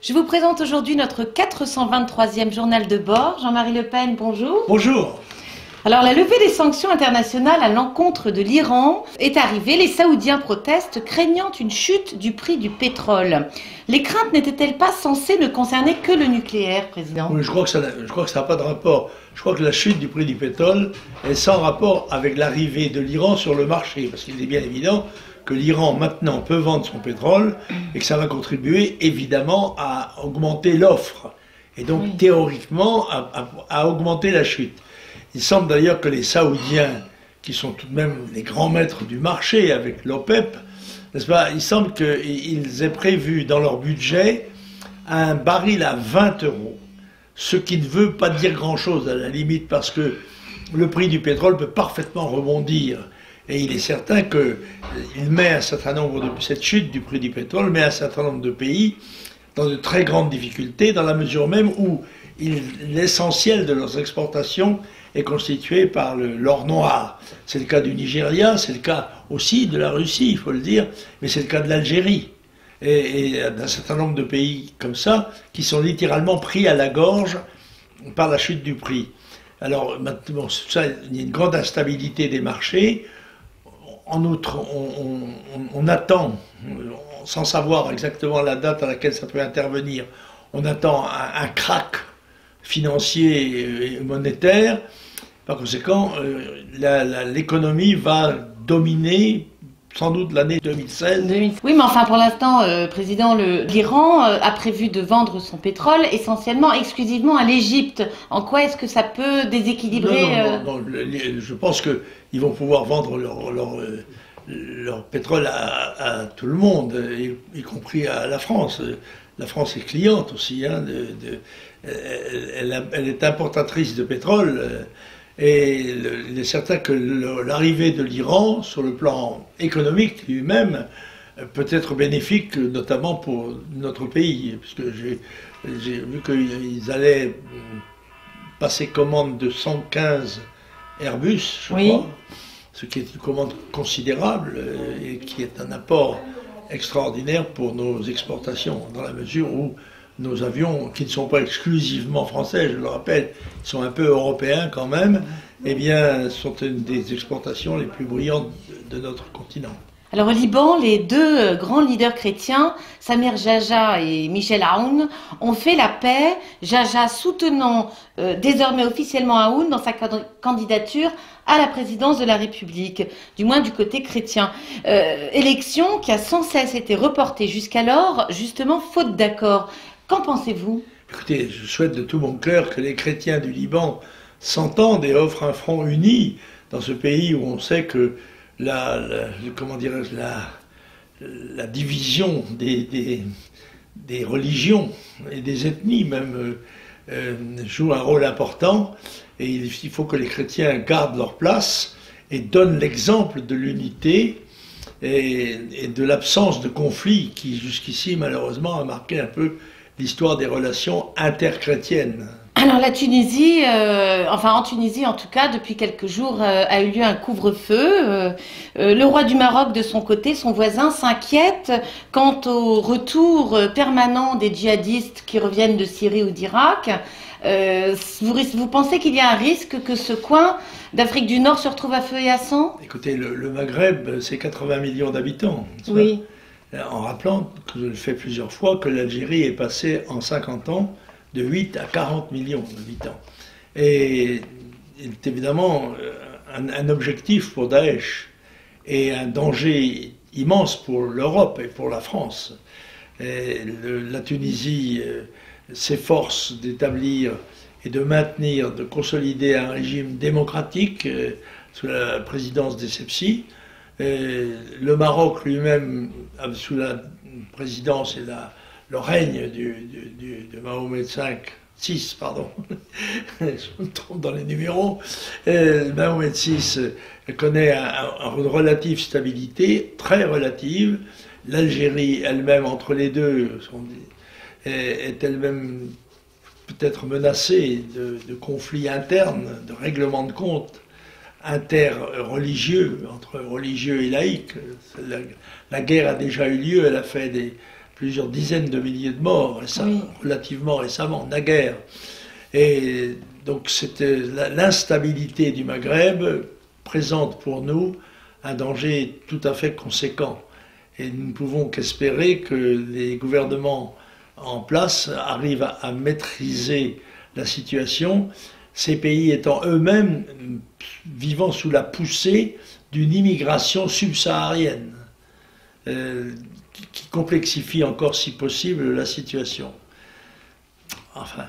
Je vous présente aujourd'hui notre 423e journal de bord. Jean-Marie Le Pen, bonjour. Bonjour. Alors, la levée des sanctions internationales à l'encontre de l'Iran est arrivée. Les Saoudiens protestent, craignant une chute du prix du pétrole. Les craintes n'étaient-elles pas censées ne concerner que le nucléaire, Président? Oui, je crois que ça n'a pas de rapport. Je crois que la chute du prix du pétrole est sans rapport avec l'arrivée de l'Iran sur le marché. Parce qu'il est bien évident que l'Iran, maintenant, peut vendre son pétrole et que ça va contribuer, évidemment, à augmenter l'offre. Et donc, oui, théoriquement, à augmenter la chute. Il semble d'ailleurs que les Saoudiens, qui sont tout de même les grands maîtres du marché avec l'OPEP, n'est-ce pas, il semble qu'ils aient prévu dans leur budget un baril à 20 €. Ce qui ne veut pas dire grand-chose à la limite, parce que le prix du pétrole peut parfaitement rebondir. Et il est certain qu'il met un certain nombre de... Cette chute du prix du pétrole met un certain nombre de pays dans de très grandes difficultés, dans la mesure même où l'essentiel de leurs exportations est constitué par l'or noir. C'est le cas du Nigeria, c'est le cas aussi de la Russie, il faut le dire, mais c'est le cas de l'Algérie. Et d'un certain nombre de pays comme ça, qui sont littéralement pris à la gorge par la chute du prix. Alors, maintenant, ça, il y a une grande instabilité des marchés. En outre, on attend, sans savoir exactement la date à laquelle ça peut intervenir, on attend un krach financier et monétaire. Par conséquent, l'économie va dominer sans doute l'année 2016. Oui, mais enfin pour l'instant, Président, l'Iran a prévu de vendre son pétrole essentiellement, exclusivement à l'Égypte. En quoi est-ce que ça peut déséquilibrer non, je pense qu'ils vont pouvoir vendre leur pétrole à tout le monde, y compris à la France. La France est cliente aussi, hein, elle est importatrice de pétrole. Et il est certain que l'arrivée de l'Iran, sur le plan économique lui-même, peut être bénéfique, notamment pour notre pays, puisque j'ai vu qu'ils allaient passer commande de 115 Airbus, je crois, ce qui est une commande considérable et qui est un apport extraordinaire pour nos exportations, dans la mesure où nos avions, qui ne sont pas exclusivement français, je le rappelle, ils sont un peu européens quand même, eh bien, sont une des exportations les plus brillantes de notre continent. Alors au Liban, les deux grands leaders chrétiens, Samir Jaja et Michel Aoun, ont fait la paix, Jaja soutenant désormais officiellement Aoun dans sa candidature à la présidence de la République, du moins du côté chrétien. Élection qui a sans cesse été reportée jusqu'alors, justement faute d'accord. Qu'en pensez-vous? Écoutez, je souhaite de tout mon cœur que les chrétiens du Liban s'entendent et offrent un front uni dans ce pays où on sait que comment dirais-je, la division des religions et des ethnies même joue un rôle important, et il faut que les chrétiens gardent leur place et donnent l'exemple de l'unité et de l'absence de conflit qui jusqu'ici malheureusement a marqué un peu l'histoire des relations interchrétiennes. Alors la Tunisie, en Tunisie en tout cas, depuis quelques jours a eu lieu un couvre-feu. Le roi du Maroc, de son côté, son voisin, s'inquiète quant au retour permanent des djihadistes qui reviennent de Syrie ou d'Irak. Vous pensez qu'il y a un risque que ce coin d'Afrique du Nord se retrouve à feu et à sang? Écoutez, le Maghreb, c'est 80 millions d'habitants. Oui. En rappelant, que je le fais plusieurs fois, que l'Algérie est passée en 50 ans de 8 à 40 millions d'habitants. Et c'est évidemment un objectif pour Daesh et un danger immense pour l'Europe et pour la France. Et la Tunisie s'efforce d'établir et de maintenir, de consolider un régime démocratique sous la présidence d'Essebsi. Le Maroc lui-même, sous la présidence et le règne de Mahomet VI, pardon, je me trompe dans les numéros, Mahomet VI connaît une relative stabilité, très relative. L'Algérie elle-même, entre les deux, est elle-même peut-être menacée de conflits internes, de règlements de compte interreligieux, entre religieux et laïcs. La guerre a déjà eu lieu, elle a fait plusieurs dizaines de milliers de morts, Oui. relativement récemment, naguère. Et donc c'était l'instabilité du Maghreb présente pour nous un danger tout à fait conséquent. Et nous ne pouvons qu'espérer que les gouvernements en place arrivent à maîtriser la situation, ces pays étant eux-mêmes vivant sous la poussée d'une immigration subsaharienne qui complexifie encore si possible la situation. Enfin.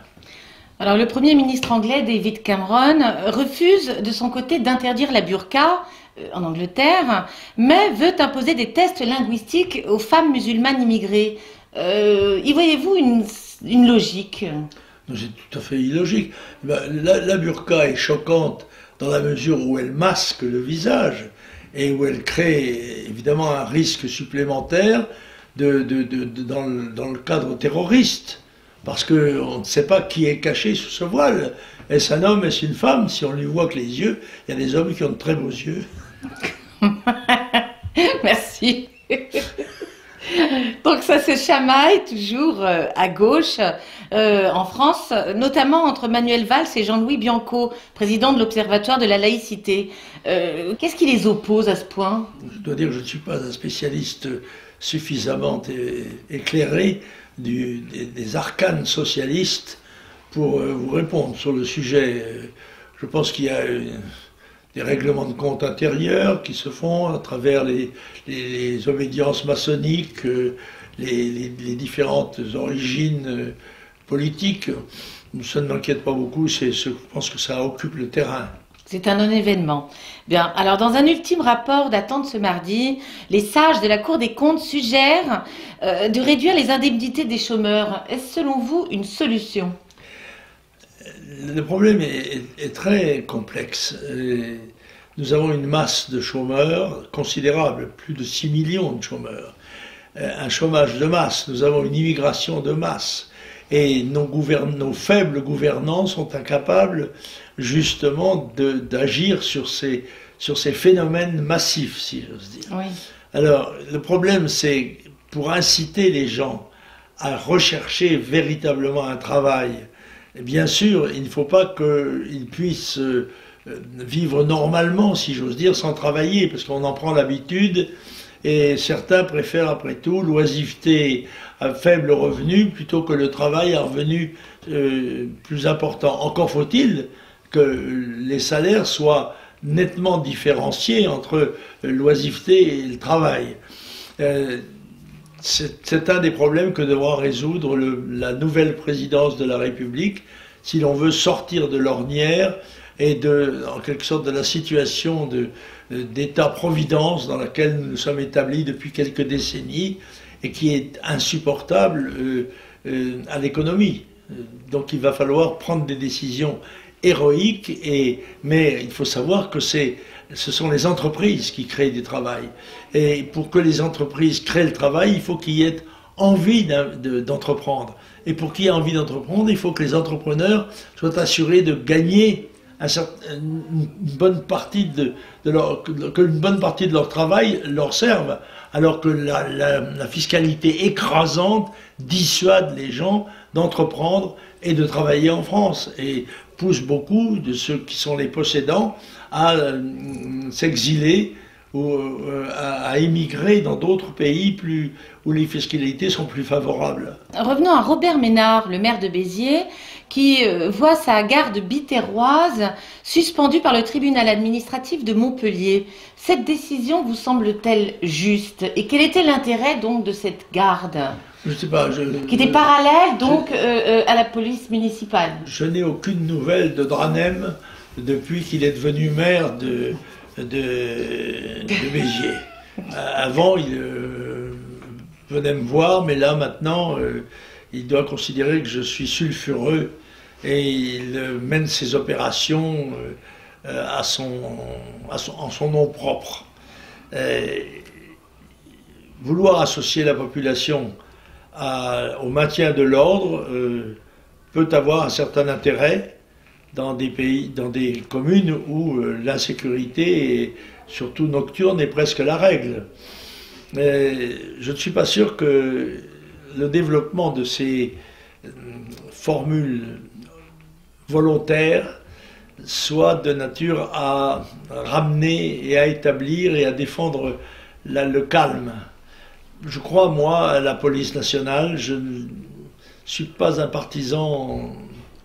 Alors le Premier ministre anglais David Cameron refuse de son côté d'interdire la burqa en Angleterre, mais veut imposer des tests linguistiques aux femmes musulmanes immigrées. Y voyez-vous une logique? C'est tout à fait illogique. La burqa est choquante dans la mesure où elle masque le visage et où elle crée évidemment un risque supplémentaire dans le cadre terroriste. Parce qu'on ne sait pas qui est caché sous ce voile. Est-ce un homme, est-ce une femme? Si on lui voit que les yeux, il y a des hommes qui ont de très beaux yeux. Merci. Donc ça se chamaille toujours à gauche en France, notamment entre Manuel Valls et Jean-Louis Bianco, président de l'Observatoire de la laïcité. Qu'est-ce qui les oppose à ce point? Je dois dire que je ne suis pas un spécialiste suffisamment éclairé des arcanes socialistes pour vous répondre sur le sujet. Je pense qu'il y a des règlements de compte intérieurs qui se font à travers les obédiences maçonniques, les différentes origines politiques. Ça ne m'inquiète pas beaucoup, je pense que ça occupe le terrain. C'est un non-événement. Bien, alors dans un ultime rapport datant de ce mardi, les sages de la Cour des comptes suggèrent de réduire les indemnités des chômeurs. Est-ce selon vous une solution? Le problème est très complexe. Nous avons une masse de chômeurs considérable, plus de 6 millions de chômeurs. Un chômage de masse, nous avons une immigration de masse. Et nos faibles gouvernants sont incapables justement d'agir sur ces phénomènes massifs, si j'ose dire. Oui. Alors, le problème, c'est pour inciter les gens à rechercher véritablement un travail. Et bien sûr, il ne faut pas qu'ils puissent vivre normalement, si j'ose dire, sans travailler, parce qu'on en prend l'habitude, et certains préfèrent après tout l'oisiveté à faible revenu plutôt que le travail à revenu plus important. Encore faut-il que les salaires soient nettement différenciés entre l'oisiveté et le travail. C'est un des problèmes que devra résoudre la nouvelle présidence de la République si l'on veut sortir de l'ornière et en quelque sorte de la situation d'état-providence dans laquelle nous nous sommes établis depuis quelques décennies et qui est insupportable à l'économie. Donc il va falloir prendre des décisions héroïques, mais il faut savoir que ce sont les entreprises qui créent du travail. Et pour que les entreprises créent le travail, il faut qu'il y ait envie d'entreprendre. Et pour qu'il y ait envie d'entreprendre, il faut que les entrepreneurs soient assurés de gagner une bonne partie qu'une bonne partie de leur travail leur serve, alors que la fiscalité écrasante dissuade les gens d'entreprendre et de travailler en France et pousse beaucoup de ceux qui sont les possédants à s'exiler ou à émigrer dans d'autres pays où les fiscalités sont plus favorables. Revenons à Robert Ménard, le maire de Béziers, qui voit sa garde biterroise suspendue par le tribunal administratif de Montpellier. Cette décision vous semble-t-elle juste? Et quel était l'intérêt donc de cette garde? Je ne sais pas. Qui était parallèle donc à la police municipale. Je n'ai aucune nouvelle de Dranem depuis qu'il est devenu maire de Béziers. Avant, il venait me voir, mais là maintenant, il doit considérer que je suis sulfureux et il mène ses opérations en son nom propre. Vouloir associer la population au maintien de l'ordre peut avoir un certain intérêt dans des communes où l'insécurité, et surtout nocturne, est presque la règle. Mais je ne suis pas sûr que le développement de ces formules volontaires soit de nature à ramener et à établir et à défendre le calme. Je crois, moi, à la police nationale. Je ne suis pas un partisan...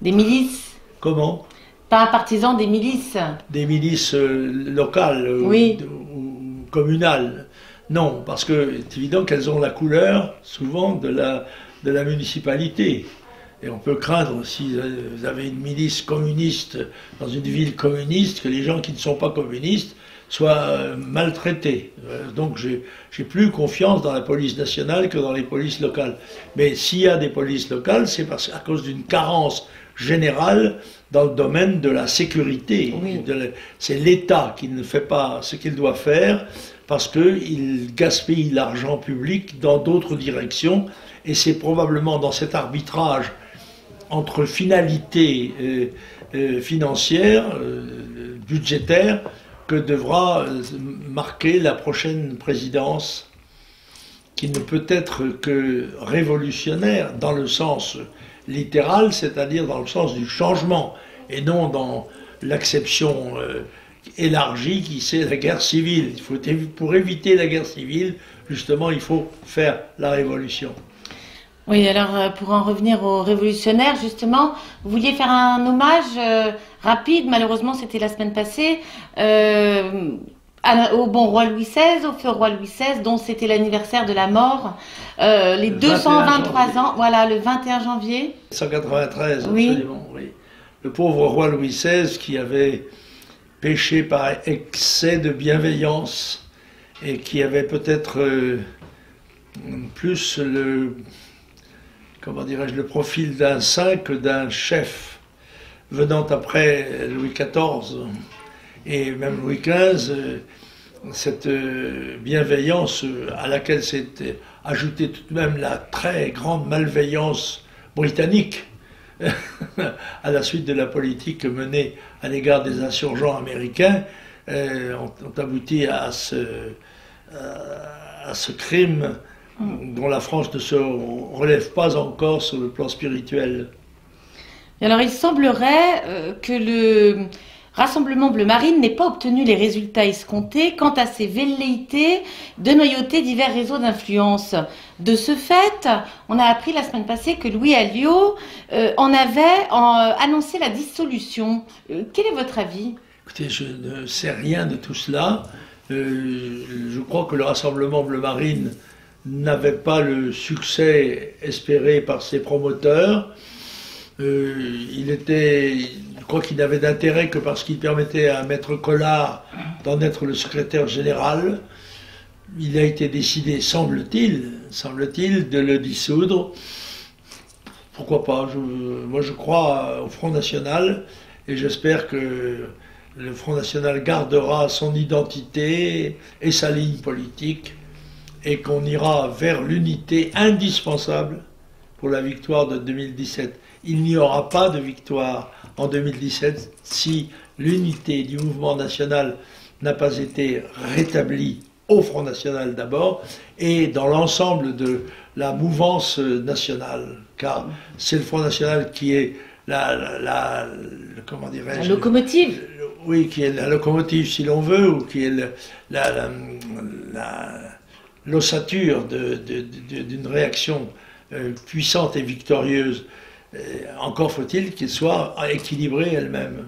Des milices? Comment? Pas un partisan des milices? Des milices locales oui. ou communales. Non, parce que c'est évident qu'elles ont la couleur, souvent, de la municipalité. Et on peut craindre, si vous avez une milice communiste dans une ville communiste, que les gens qui ne sont pas communistes soient maltraités. Donc j'ai plus confiance dans la police nationale que dans les polices locales. Mais s'il y a des polices locales, c'est à cause d'une carence générale dans le domaine de la sécurité. Oui. C'est l'État qui ne fait pas ce qu'il doit faire parce qu'il gaspille l'argent public dans d'autres directions. Et c'est probablement dans cet arbitrage entre finalités financières, budgétaires, que devra marquer la prochaine présidence, qui ne peut être que révolutionnaire dans le sens littéral, c'est-à-dire dans le sens du changement, et non dans l'acception élargie qui c'est la guerre civile. Pour éviter la guerre civile, justement, il faut faire la révolution. Oui, alors pour en revenir aux révolutionnaires, justement, vous vouliez faire un hommage rapide, malheureusement c'était la semaine passée, au bon roi Louis XVI, au feu roi Louis XVI, dont c'était l'anniversaire de la mort, les 223 ans, voilà, le 21 janvier. 193, oui. Absolument, oui. Le pauvre roi Louis XVI qui avait péché par excès de bienveillance et qui avait peut-être plus le profil d'un saint que d'un chef, venant après Louis XIV et même Louis XV, cette bienveillance à laquelle s'est ajoutée tout de même la très grande malveillance britannique à la suite de la politique menée à l'égard des insurgents américains, ont abouti à ce crime dont la France ne se relève pas encore sur le plan spirituel. Et alors il semblerait que le Rassemblement Bleu Marine n'ait pas obtenu les résultats escomptés quant à ses velléités de noyauter divers réseaux d'influence. De ce fait, on a appris la semaine passée que Louis Alliot en avait annoncé la dissolution. Quel est votre avis? Écoutez, je ne sais rien de tout cela. Je crois que le Rassemblement Bleu Marine n'avait pas le succès espéré par ses promoteurs. Je crois qu'il n'avait d'intérêt que parce qu'il permettait à Maître Collard d'en être le secrétaire général. Il a été décidé, semble-t-il, de le dissoudre. Pourquoi pas? Moi je crois au Front National et j'espère que le Front National gardera son identité et sa ligne politique et qu'on ira vers l'unité indispensable pour la victoire de 2017. Il n'y aura pas de victoire en 2017 si l'unité du mouvement national n'a pas été rétablie au Front National d'abord et dans l'ensemble de la mouvance nationale, car c'est le Front National qui est comment dirais-je, la locomotive. Oui, qui est la locomotive si l'on veut, ou qui est l'ossature d'une réaction puissante et victorieuse. Encore faut-il qu'elle soit équilibrée elle-même.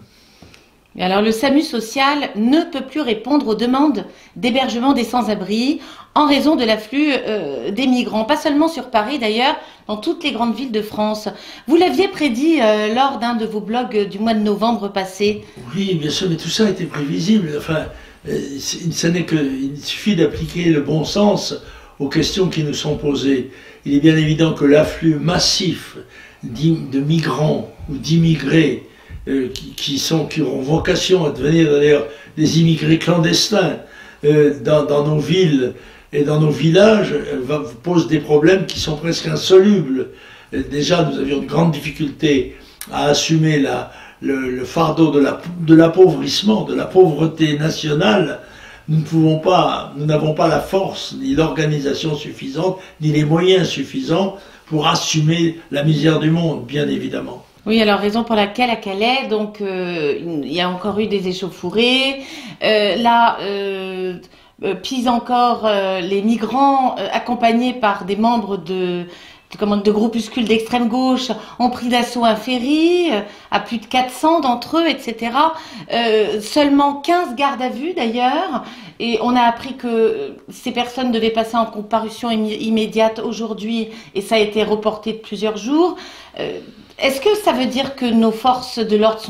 Et alors le SAMU social ne peut plus répondre aux demandes d'hébergement des sans-abri en raison de l'afflux des migrants, pas seulement sur Paris d'ailleurs, dans toutes les grandes villes de France. Vous l'aviez prédit lors d'un de vos blogs du mois de novembre passé. Oui, bien sûr, mais tout ça était prévisible. Enfin, il suffit d'appliquer le bon sens aux questions qui nous sont posées. Il est bien évident que l'afflux massif de migrants ou d'immigrés qui auront vocation à devenir d'ailleurs des immigrés clandestins dans nos villes et dans nos villages pose des problèmes qui sont presque insolubles. Déjà, nous avions de grandes difficultés à assumer le fardeau de l'appauvrissement, de la pauvreté nationale. nous n'avons pas la force, ni l'organisation suffisante, ni les moyens suffisants pour assumer la misère du monde, bien évidemment. Oui, alors raison pour laquelle à Calais, donc il y a encore eu des échauffourées. Pis encore, les migrants accompagnés par des membres de groupuscules d'extrême gauche ont pris d'assaut un ferry, à plus de 400 d'entre eux, etc. Seulement 15 gardes à vue d'ailleurs, et on a appris que ces personnes devaient passer en comparution immédiate aujourd'hui, et ça a été reporté de plusieurs jours. Est-ce que ça veut dire que nos forces de l'ordre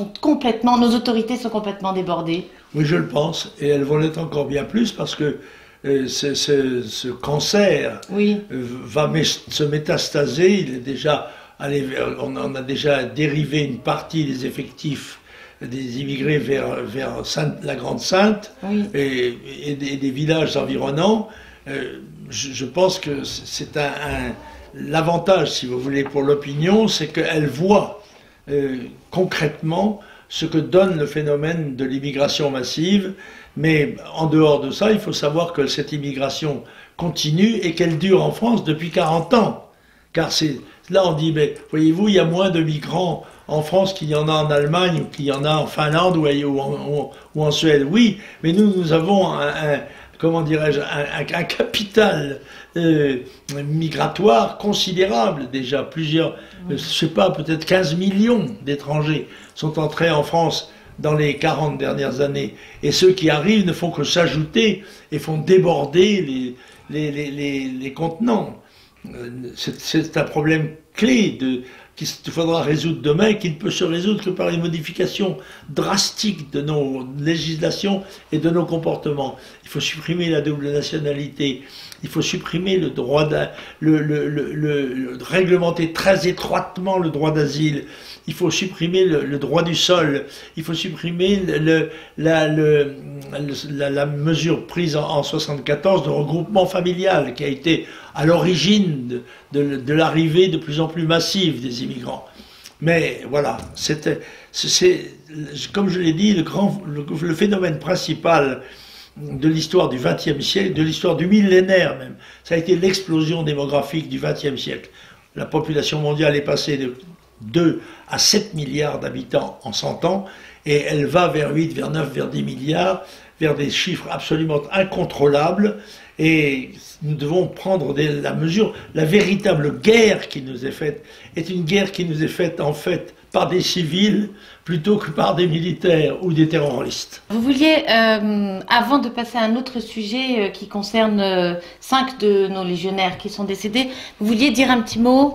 nos autorités sont complètement débordées? Oui, je le pense, et elles vont l'être encore bien plus parce que ce cancer va se métastaser. Il est déjà on en a déjà dérivé une partie des effectifs des immigrés vers la Grande Sainte et des villages environnants. Je pense que c'est l'avantage, si vous voulez, pour l'opinion, c'est qu'elle voit concrètement ce que donne le phénomène de l'immigration massive. Mais en dehors de ça, il faut savoir que cette immigration continue et qu'elle dure en France depuis 40 ans. Car là on dit, mais voyez-vous, il y a moins de migrants en France qu'il y en a en Allemagne ou qu'il y en a en Finlande ou en Suède. Oui, mais nous avons comment dirais-je, un capital migratoire considérable déjà. Plusieurs, je sais pas, peut-être 15 millions d'étrangers sont entrés en France dans les 40 dernières années. Et ceux qui arrivent ne font que s'ajouter et font déborder les contenants. C'est un problème clé qu'il faudra résoudre demain et qui ne peut se résoudre que par une modification drastique de nos législations et de nos comportements. Il faut supprimer la double nationalité, il faut supprimer le droit réglementer très étroitement le droit d'asile, il faut supprimer le droit du sol, il faut supprimer la mesure prise en 1974 de regroupement familial qui a été à l'origine de l'arrivée de plus en plus massive des immigrants. Mais voilà, comme je l'ai dit, le phénomène principal de l'histoire du XXe siècle, de l'histoire du millénaire même, ça a été l'explosion démographique du XXe siècle. La population mondiale est passée de 2 à 7 milliards d'habitants en 100 ans, et elle va vers 8, vers 9, vers 10 milliards, vers des chiffres absolument incontrôlables, et nous devons prendre la mesure. La véritable guerre qui nous est faite est une guerre qui nous est faite en fait par des civils plutôt que par des militaires ou des terroristes. Vous vouliez, avant de passer à un autre sujet qui concerne 5 de nos légionnaires qui sont décédés, vous vouliez dire un petit mot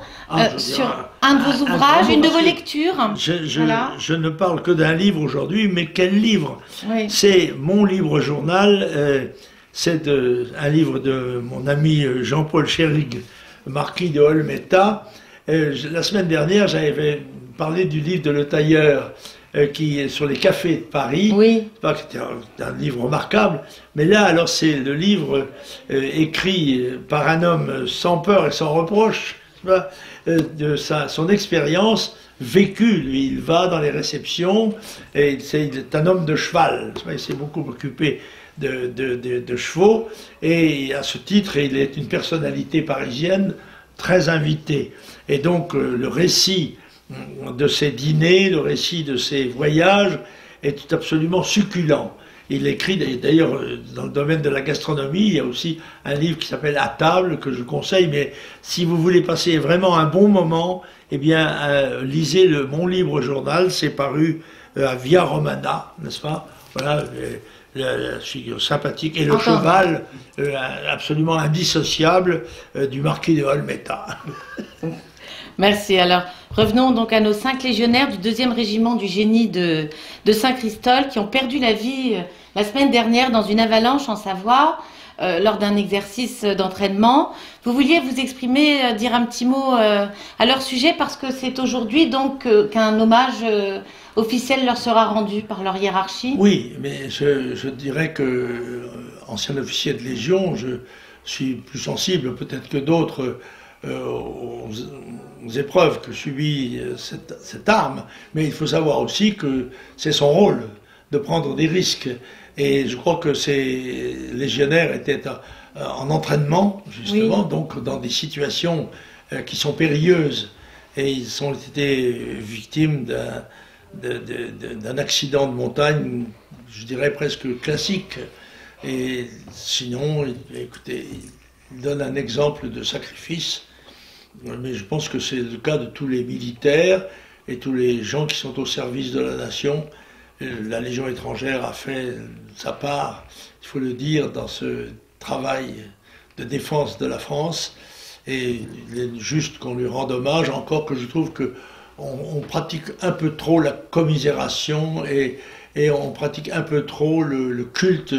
sur un de vos ouvrages, une de vos lectures. Je ne parle que d'un livre aujourd'hui, mais quel livre? C'est mon livre journal, c'est un livre de mon ami Jean-Paul Chérig, marquis de Olmeta. La semaine dernière, j'avais parlé du livre de Le Tailleur qui est sur les cafés de Paris. Oui. C'était un livre remarquable. Mais là, alors, c'est le livre écrit par un homme sans peur et sans reproche de son expérience vécue. Lui, il va dans les réceptions et c'est un homme de cheval. Il s'est beaucoup occupé de chevaux et à ce titre, il est une personnalité parisienne très invitée. Et donc, le récit de ses dîners, le récit de ses voyages est absolument succulent. Il écrit, d'ailleurs, dans le domaine de la gastronomie, il y a aussi un livre qui s'appelle À table, que je conseille, mais si vous voulez passer vraiment un bon moment, eh bien, lisez mon livre journal, c'est paru à Via Romana, n'est-ce pas? Voilà, la figure sympathique, et le cheval absolument indissociable du marquis de Olmeta. Merci. Alors, revenons donc à nos 5 légionnaires du 2e régiment du génie de Saint-Christol qui ont perdu la vie la semaine dernière dans une avalanche en Savoie lors d'un exercice d'entraînement. Vous vouliez vous exprimer, dire un petit mot à leur sujet parce que c'est aujourd'hui donc qu'un hommage officiel leur sera rendu par leur hiérarchie. Oui, mais je dirais que, ancien officier de Légion, je suis plus sensible peut-être que d'autres aux épreuves que subit cette arme, mais il faut savoir aussi que c'est son rôle. de prendre des risques. Et je crois que ces légionnaires étaient en entraînement, justement, oui. Donc dans des situations qui sont périlleuses. Et ils ont été victimes d'un accident de montagne, je dirais presque classique. Et sinon, écoutez, il donne un exemple de sacrifice. Mais je pense que c'est le cas de tous les militaires et tous les gens qui sont au service de la nation. La Légion étrangère a fait sa part, il faut le dire, dans ce travail de défense de la France. Et il est juste qu'on lui rende hommage, encore que je trouve qu'on pratique un peu trop la commisération et on pratique un peu trop le culte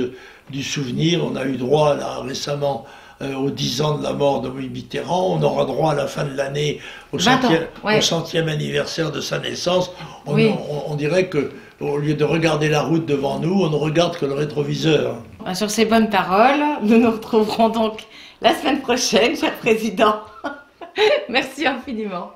du souvenir. On a eu droit là, récemment aux 10 ans de la mort de Mitterrand, on aura droit à la fin de l'année au 100e anniversaire de sa naissance. On dirait que au lieu de regarder la route devant nous, on ne regarde que le rétroviseur. Sur ces bonnes paroles, nous nous retrouverons donc la semaine prochaine, cher Président. Merci infiniment.